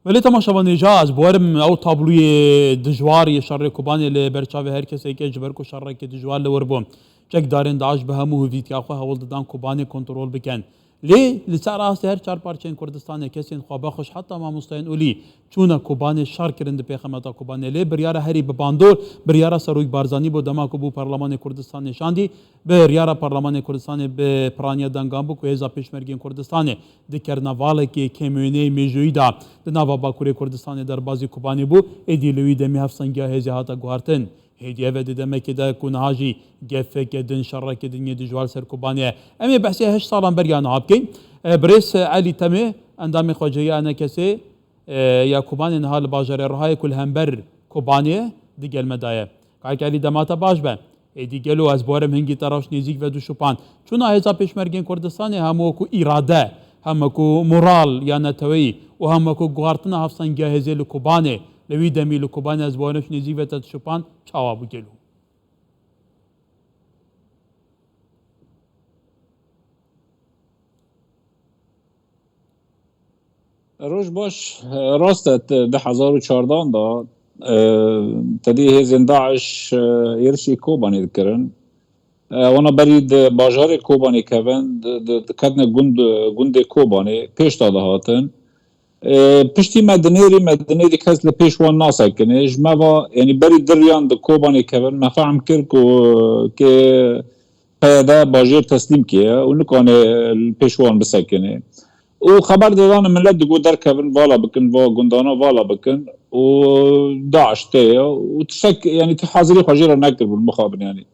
ولی تماشاوان جاز بورم او تابلوی دجواری شر کوبانی ل برچاوی هر کسی که جبر کو شر که دجوار لور بوم چک دارن داعش به همو هویت یا خو هول ددان کوبانی کنترل بکن لی لسر است هر چهار پارچه کردستان کسین خوابه خوش حتی ما مستعین اولی چون کوبانی شر کرند پیغمبر کوبانی لی بریاره هری بباندور بریاره سروی بارزانی بو دما کو بو پارلمان کردستان نشاندی بریاره پارلمان کردستان به پرانیا دنگام بو کو هزا پیشمرگین کردستان دکرناواله کی کمیونی میجویدا دناوا باکوری کردستان در بازی کوبانی بو ادیلوی دمی هفسنگی هزی هاتا گوارتن هدیه و دیدم که دا کنهاجی گفه که دن شر که دنیا دجوال سر کوبانیه امی بحثی 8 سالان بریان هابکین بريس علی تمه اندام خواجه انا کسی یا کوبانی نهال باجر رهای کل همبر کوبانیه دیگل مدایه که علی دماتا باش به دیگلو از بارم هنگی تراش نزیک و دو شپان چون هزا پیشمرگین کردستان همو کو اراده همو کو مورال یا نتوی و همو کو گوارتنا هفسنگی هزیل کوبانه لوی دمی لکوبانی از بانش نزیک و تد شپان چاوا بگلو روش باش راستت 2014 دا تدی هزین داعش يرشي كوباني ذكرن وانا بريد باجار كوباني كفن كدنا گند كوباني پیش داده هاتن پشتی مدنیری کس لپیش وان ناسا کنه جمعا یعنی بری دریان ده کوبانی کبن مفهم کرد که پیاده باجر تسلیم که و نکانه پیش وان بسکنه و خبر دادان ملت دگو در کبن والا بکن و گندانا والا بکن و داعش تیه و تشک یعنی تحاضری خواجر نکر بالمخابن یعنی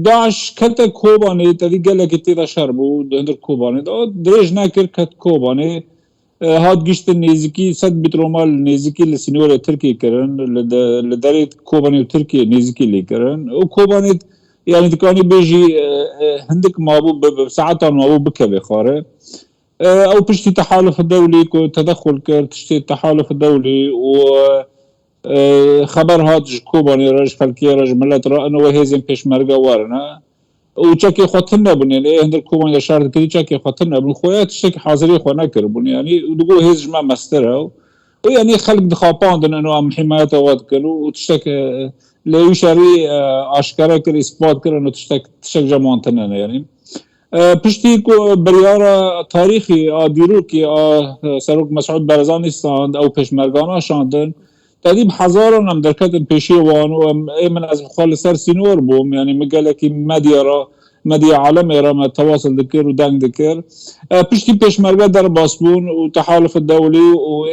داعش کت کوبانی تدی گله که تیدا شربو دهندر کوبانی دا دریج نکر کت کوبانی هاد گشت نزدیکی 100 متر نزدیکی لسنور ترکیه کرن لداری کوبانی و ترکیه نزدیکی لیکرن و کوبانی یعنی تکانی بیجی هندک مابو بساعتا مابو بکه خاره او پشتی تحالف دولي کو تدخل کرد تشتی تحالف دولي و خبر هاد کوبانی راج خلقی راج ملت را انو هزین پیشمرگه وارنه و چکی خاطر نبود یعنی هندر کوبانی شرط کردی چکی خاطر نبود خویت چکی حاضری خو نکرد یعنی دگو هیچ ما مستره و یعنی خلق دخاپاندن انو هم حمایت واد کنو و تشک لیوشاری آشکارا کر اثبات کردن و تشک جمانتنه یعنی پشتی کو بریار تاریخی دیرو که سروک مسعود برزانی استاند او پیشمرگانا شاندن تدیب هزاران هم درکت پیشی وانو من از خال سر سینور بوم یعنی مگله که مدیا عالم را تواصل دکر و دنگ دکر پشتی پیشمرگا در باسبون و تحالف الدولی و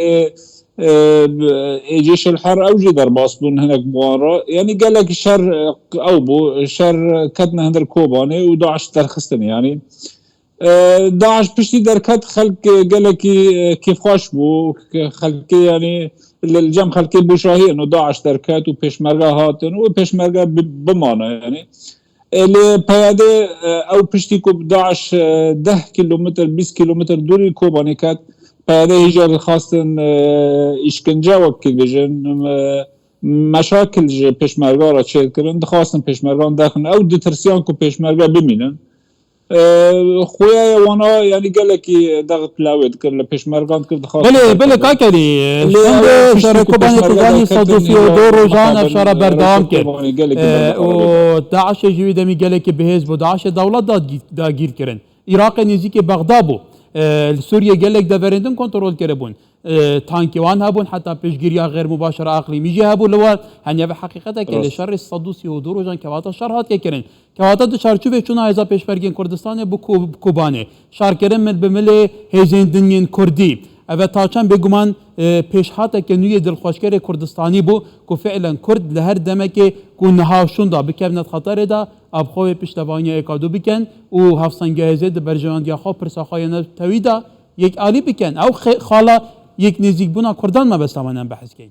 جيش الحر اوجي در باسبون هناك بوارا يعني قال لك شر او بو شر كتنا هندر كوباني وداعش ترخصتني يعني داعش بشتي در كت خلق قال لك كيف خاش بو خلق يعني الجم خلق بوشاهي انه داعش در كت وبيشمرغا هاتن وبيشمرغا بمانا يعني اللي بياده او بشتي كوب داعش 10 كيلومتر 20 كيلومتر دوري كوباني كت هذا هجر خاصن işkence وكل بيجن مشاكل پیشمرگا را چه کردن دخواستن پیشمرگان داخل او دترسیان کو پیشمرگا ببینن خویا وانا يعني قال لك ضغط لاود كل پیشمرگان کرد خاص بله کاکلی شر کوبانی تزانی صدوسی و دو روزان افشار بردام کرد و داعش جوی دمی قال لك بهز بو داعش دولت داگیر کردن عراق نزدیک بغداد بو سوريا قال لك دفرندن كنترول كربون تانكيوان هابون حتى بيشجيريا غير مباشرة أقليمي جي هابون لو هنيا بحقيقة كل شر الصدوسي ودورو جان كواتا شر هات كيرن كواتا شر شو بيشونا إذا بيشبرجين كردستان بكوباني شر كرم من بملة هزين دنيا كردي أبى تاچان بيجمان پیش هاته که نوی دلخوشگر کردستانی بو که فعلا کرد لهر دمه که نهاشون دا بکبنت خطر دا اب خواه پشتوانی اکادو بکن و هفسنگه هزید برجواندی خواه پرساخای نتوی دا یک عالی بکن او خالا یک نزیک بونا کردان ما بستمانم بحث کن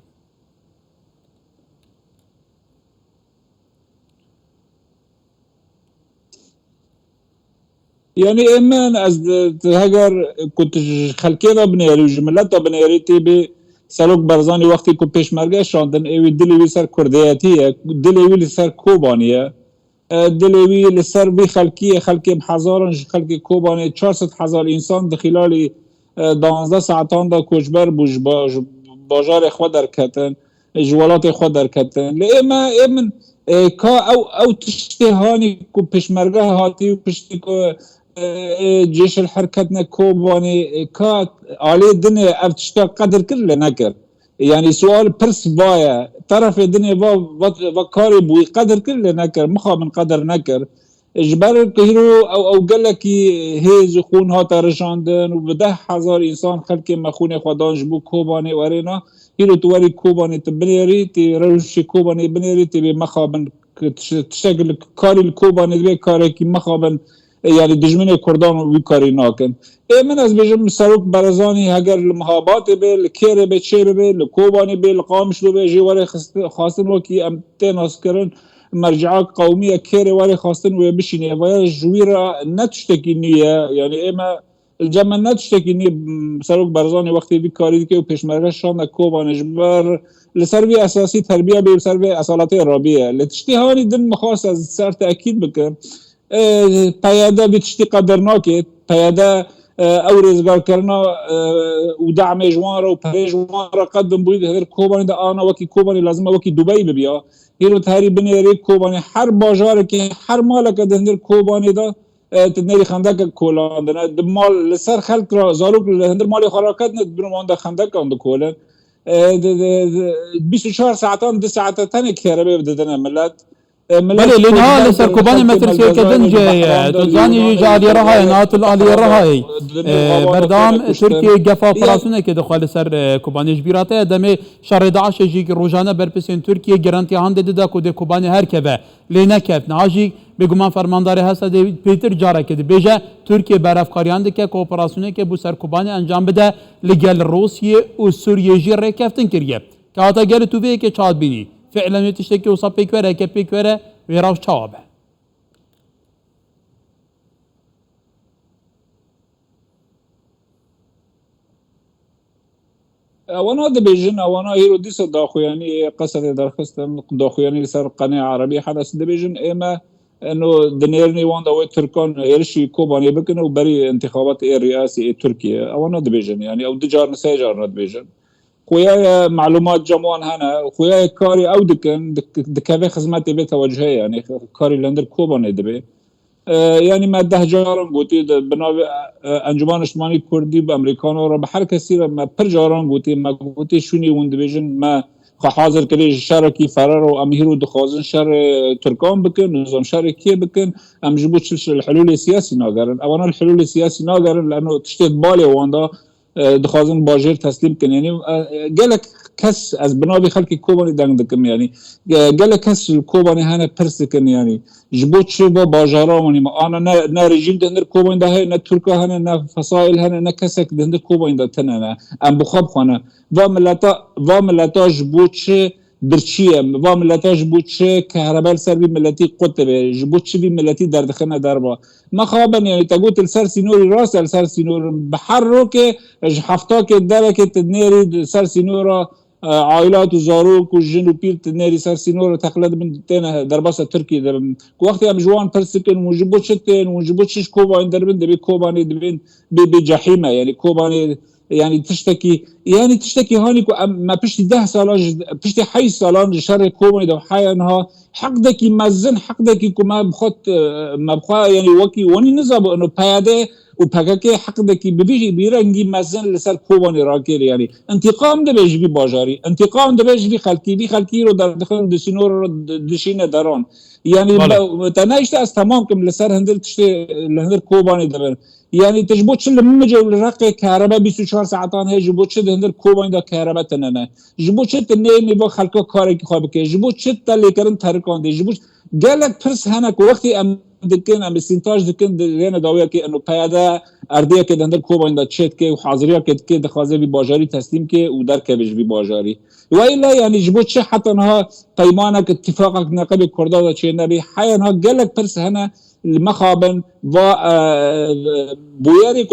يعني إيمان از هجر كنت خلقي دا بنيري وجملات دا بنيري تيبي سالوك برزاني وقتي كو پیشمرگه شاندن ايوي دلوي سر كردياتيه دلوي لسر كوبانيه دلوي لسر بي خلقي بحزارن خلقي كوبانيه 400,000 انسان دخلالي 12 ساعتان دا کوچبر بوج باجار خود درکتن جوالات خود درکتن لیما ایمن کا او تشتی هانی کو پشمرگه هاتی و پشتی کو جيش الحركة كوباني كا عليه الدنيا ارتشتا قدر كله نكر يعني سؤال برس بايا طرف الدنيا وكاري بوي قدر كله نكر مخا من قدر نكر اجبر كهيرو او قال لك هيز خون هاتا رجاندن وبده 1000 انسان خلق مخونه خدانج بو كوباني ورينا هيرو توري كوباني تبنيري تي روشي كوباني بنيري تي مخابن تشتغل كاري الكوباني بي كاري كي مخابن يعني دجمنه كردان وی کاری ناکن من از بجم سروک برزانی اگر المحابات به لکیره به چیره به لکوبانی به لقامش رو به جواره خواستن و کی ام تناس کرن مرجعات قومیه کیره واره خواستن و بشینه و جویرا نتشتکی نیه يعني اما الجمع نتشتکی نیه سروک برزانی وقتی بی کاری که و پیشمرگه شان کوبانش بر لسروی اساسی تربیه به سروی اصالات رابیه لتشتیهانی دن مخواست از سر تأکید بکن پیاده بتشتی قدر ناکید پیاده او رزگار کرنا و دعم جوان را و پریج جوان را قدم بوید هر کوبانی دا آنا وکی کوبانی لازمه وکی دوبای ببیا هیرو تهری بنیری کوبانی هر باجار که هر مالک دهندر کوبانی دا تدنیری خندک کولان دنه دمال لسر خلق را زاروک لهندر مالی خراکت ند برمان دا خندک آن دا کولن 24 ساعتان 2 ساعتان کهربه بددنه ملت بله لنها لسر كوباني مترسي كدنج تزاني جالي رهاي ناتل آلي رهاي بردام تركيا جفا فراسونه كده خال سر كوباني جبيراته دمي شهر 11 جيك روجانه برپسين تركيا جرانتي هند ددا كود كوباني هركبه لينكف ناجي بگمان فرمانداری هست دی پیتر جاره کده بیجه ترکیه برافکاریان دکه کوپراسونه که بو سر کوباني انجام بده لگل روسیه و سوریه جی رکفتن کریه که هاتا گل تو بیه که چاد بینی فعلا يتشتكي وصاب بيكوره كبيكوره ويراو شوابه وانا دبيجن وانا هيرو ديس داخوياني قصة درخستن داخوياني سر قناة عربي حدث دبيجن اما انه دنيرني واندا وتركان ايرشي كوباني بكن وبري انتخابات الرئاسي تركيا وانا دبيجن يعني او دجار نساجر دبيجن خويا معلومات جمعان هنا خويا كاري او دكافي خدماتي بتوجهي يعني كاري لندر كوباني دبي يعني ما ده جاران قوتي بناوي انجمان اجتماعي كردي بامريكانو را بحر كسي ما پر جاران قوتي ما قوتي شوني وند ديفيجن ما حاضر كلي شركي فرار وامهيرو دخوازن شر تركان بكن نظام شركي بكن ام جبوت الحلول السياسي ناقرن اولا الحلول السياسي ناقرن لانه تشتت بالي واندا دخوازن باجر تسلیم کن یعنی گلک کس از بنابی خلقی کوبانی دنگ دکم یعنی گلک کس کوبانی هنه پرس کن یعنی جبوت شو با باجارا منی ما آنا نه رژیم دندر کوبانی ده نه ترکا هنه نه فصائل هنه نه کسک دندر کوبانی ده تنه نه ام بخاب خانه و ملتا جبوت شو برچیه و ملتا جبوت شو كهرباء سربي ملتي قطبه جبوت شو بي ملتي دردخنه دربا ما خوابن يعني تقول السر سينوري راس السر سينور بحرك حفتاك درك تدنيري سر سينورا عائلات وزاروك والجن وبير تدنيري سر سينورا تقلد من تنا درباسه تركي وقت ام جوان برسكن وجبوت شتين وجبوت شش كوبا دربن دبي كوباني دبين بجحيمه يعني كوباني يعني تشتكي هاني ما بشتي 10 سالان بشتي حي سالان شر كوباني دو حي انها حقدك يمزن حقدك ما بخوا يعني وكي وني نزاب انه باده وباكاكي حقدك بيجي بيرنجي مزن لسر كوباني راكير يعني انتقام ده بيجي باجاري انتقام ده بيجي خلقي رو در دخل دسينور دشينه دران يعني تنايشت از تمام كم لسر هندل تشتي لهندر كوباني دبر يعني تجبوتش لما جو لرقي كهرباء 24 ساعتان هي جبوتش هندر كوباني دا كهرباء تننا جبوتش تنين نيبو خلقو كاري خوابك جبوتش تلي كرن تركان دي جبوتش قالك برس هناك وقتي ام دكن ام استنتاج دكن لنا داويه كي انه پیاده ارديه كده هندر كوباني دا تشت كي وحاضريه كده دخازه بي باجاري تسليم كي ودر كبج بي باجاري والا يعني جبوتش حتى انها قيمانك اتفاقك نقب كردا دا چه نبي حي انها قالك برس هنا المخابن و بویاری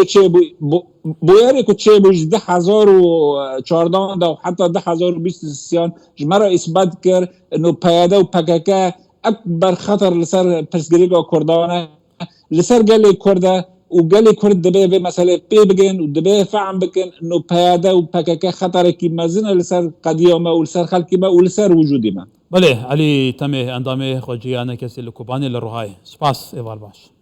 کوچه بوج 10,014 دا حتی 10,023 جمره اثبات کرد انه پیاده و پککه اکبر خطر لسر پرسگریگا کردانه لسر گلی کرده وقال كرد دبي مثلا بيبجن ودبي فعم بكن انه بهذا وبكك خطر كي ما زنا لسر قديمه ولسر خلقي ما ولسر وجودي ما بله علي تمه اندامه خوجي انا كسي لكوباني لروهاي سپاس ایوال باش